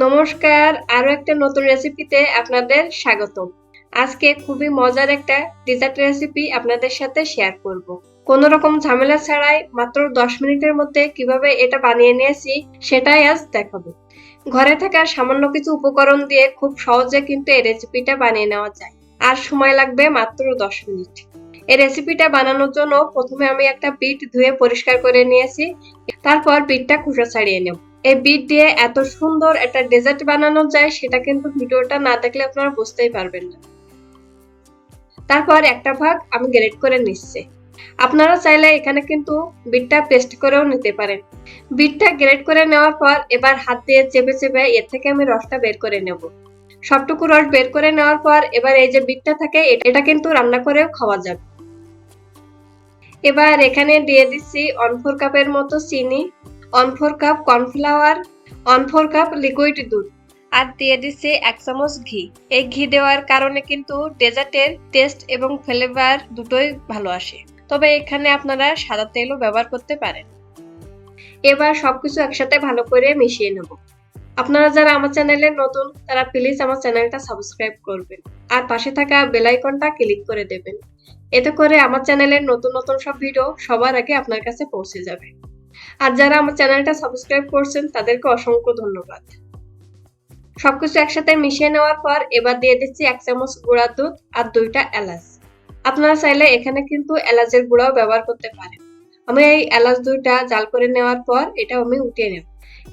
নমস্কার, আরো একটা নতুন রেসিপিতে আপনাদের স্বাগতম। আজকে খুবই মজার একটা ডেজার্ট রেসিপি আপনাদের সাথে শেয়ার করব। কোনো রকম ঝামেলা ছাড়াই মাত্র 10 মিনিটের মধ্যে কিভাবে এটা বানিয়ে নিয়েছি সেটাই আজ দেখাবো। ঘরে থাকা সামান্য কিছু উপকরণ দিয়ে খুব সহজে কিন্তু এই রেসিপিটা বানিয়ে নেওয়া যায়। আর সময় লাগবে মাত্র 10 মিনিট। এই রেসিপিটা বানানোর জন্য প্রথমে আমি একটা বিট ধুয়ে পরিষ্কার করে নিয়েছি। তারপর বিটটা খোসা ছাড়িয়ে নেব। এই বিট দিয়ে এত সুন্দর একটা ডেজার্ট বানানো যায় সেটা কিন্তু ভিডিওটা না দেখলে আপনারা বুঝতেই পারবেন না। তারপর একটা ভাগ আমি গ্রেট করে নিচ্ছি। আপনারা চাইলে এখানে কিন্তু বিটটা পেস্ট করেও নিতে পারেন। বিটটা গ্রেট করে নেওয়ার পর এবার হাত দিয়ে চেপে চেপে এর থেকে আমি রসটা বের করে নেব। সবটুকু রস বের করে নেওয়ার পর এবার এই যে বিটটা থাকে এটা কিন্তু রান্না করেও খাওয়া যাবে। এবার এখানে দিয়ে দিচ্ছি 1/4 কাপের মতো চিনি, 1/4 কাপ কর্নফ্লাওয়ার, 1/4 কাপ লিকুইড দুধ আর দিয়ে দিচ্ছি 1 চামচ ঘি। এই ঘি দেওয়ার কারণে কিন্তু ডেজার্টের টেস্ট এবং ফ্লেভার দুটোই ভালো আসে। তবে এখানে আপনারা সাদা তেলও ব্যবহার করতে পারেন। এবার সবকিছু একসাথে ভালো করে মিশিয়ে নেব। আপনারা যারা আমার চ্যানেলে নতুন তারা প্লিজ আমার চ্যানেলটা সাবস্ক্রাইব করবেন আর পাশে থাকা বেল আইকনটা ক্লিক করে দেবেন। এতে করে আমার চ্যানেলের নতুন নতুন সব ভিডিও সবার আগে আপনার কাছে পৌঁছে যাবে। আর যারা আমার চ্যানেলটা সাবস্ক্রাইব করছেন তাদেরকে অসংখ্য ধন্যবাদ। সবকিছু একসাথে মিশিয়ে নেওয়ার পর এবার দিয়ে দিচ্ছি 1 চামচ গুঁড়া দুধ আর 2টা এলাচ। আপনারা চাইলে এখানে কিন্তু এলাচের গুঁড়াও ব্যবহার করতে পারেন। আমি এই এলাচ 2টা জাল করে নেওয়ার পর এটা আমি উঠিয়ে নেব।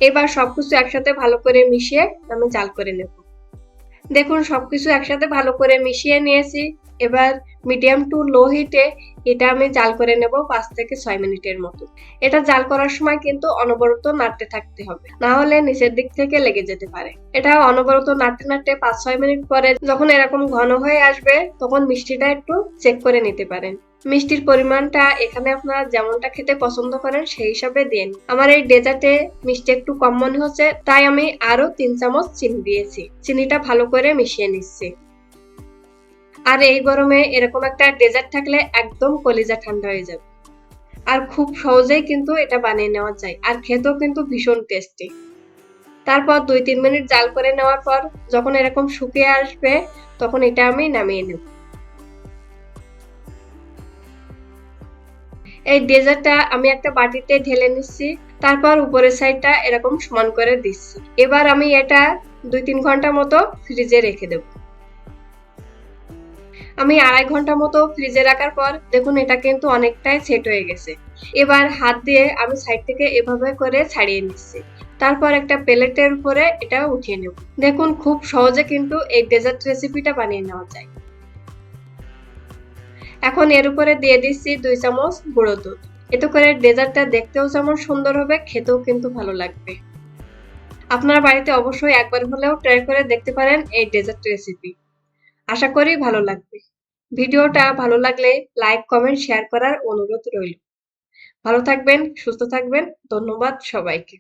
এবার সবকিছু একসাথে ভালো করে মিশিয়ে আমি জাল করে নেব। দেখুন সবকিছু একসাথে ভালো করে মিশিয়ে নিয়েছি। এবার মিডিয়াম টু লো হিটে এটা আমি জাল করে নেব 5 থেকে 6 মিনিটের মতো। এটা জাল করার সময় কিন্তু অনবরত নাড়তে থাকতে হবে, না হলে নিচের দিক থেকে লেগে যেতে পারে। এটা অনবরত নাড়তে নাড়তে 5-6 মিনিট পরে যখন এরকম ঘন হয়ে আসবে তখন মিষ্টিটা একটু চেক করে নিতে পারেন। মিষ্টির পরিমাণটা এখানে আপনারা যেমনটা খেতে পছন্দ করেন সেই হিসাবে দিন। আমার এই ডেজার্টে মিষ্টি একটু কম মনে হচ্ছে তাই আমি আরো 3 চামচ চিনি দিয়েছি। চিনিটা ভালো করে মিশিয়ে নিচ্ছি। আর এই গরমে এরকম একটা ডেজার্ট থাকলে একদম কলিজা ঠান্ডা হয়ে যাবে। আর খুব সহজেই কিন্তু এটা বানিয়ে নেওয়া যায় আর খেতেও কিন্তু ভীষণ টেস্টি। তারপর 2-3 মিনিট জাল করে নেওয়ার পর যখন এরকম শুকিয়ে আসবে তখন এটা আমি নামিয়ে নেব। এই ডেজার্টটা আমি একটা বাটিতে ঢেলে নিচ্ছি। তারপর উপরের সাইডটা এরকম সমান করে দিচ্ছি। এবার আমি এটা 2-3 ঘন্টা মতো ফ্রিজে রেখে দেব। আমি 2.5 ঘন্টা মতো ফ্রিজে রাখার পর দেখুন এটা কিন্তু অনেকটাই সেট হয়ে গেছে। এবার হাত দিয়ে আমি সাইড থেকে এভাবে করে ছাড়িয়ে নিচ্ছি। তারপর একটা প্লেটের উপরে এটা উঠিয়ে নেব। দেখুন খুব সহজে কিন্তু এই ডেজার্ট রেসিপিটা বানিয়ে নেওয়া যায়। এখন এর উপরে দিয়ে দিচ্ছি 2 চামচ গুঁড়ো দুধ। এতে করে ডেজার্টটা দেখতেও যেমন সুন্দর হবে খেতেও কিন্তু ভালো লাগবে। আপনারা বাড়িতে অবশ্যই একবার হলেও ট্রাই করে দেখতে পারেন এই ডেজার্ট রেসিপি। আশা করি ভালো লাগবে। ভিডিওটা ভালো লাগলে লাইক, কমেন্ট, শেয়ার করার অনুরোধ রইল। ভালো থাকবেন, সুস্থ থাকবেন। ধন্যবাদ সবাইকে।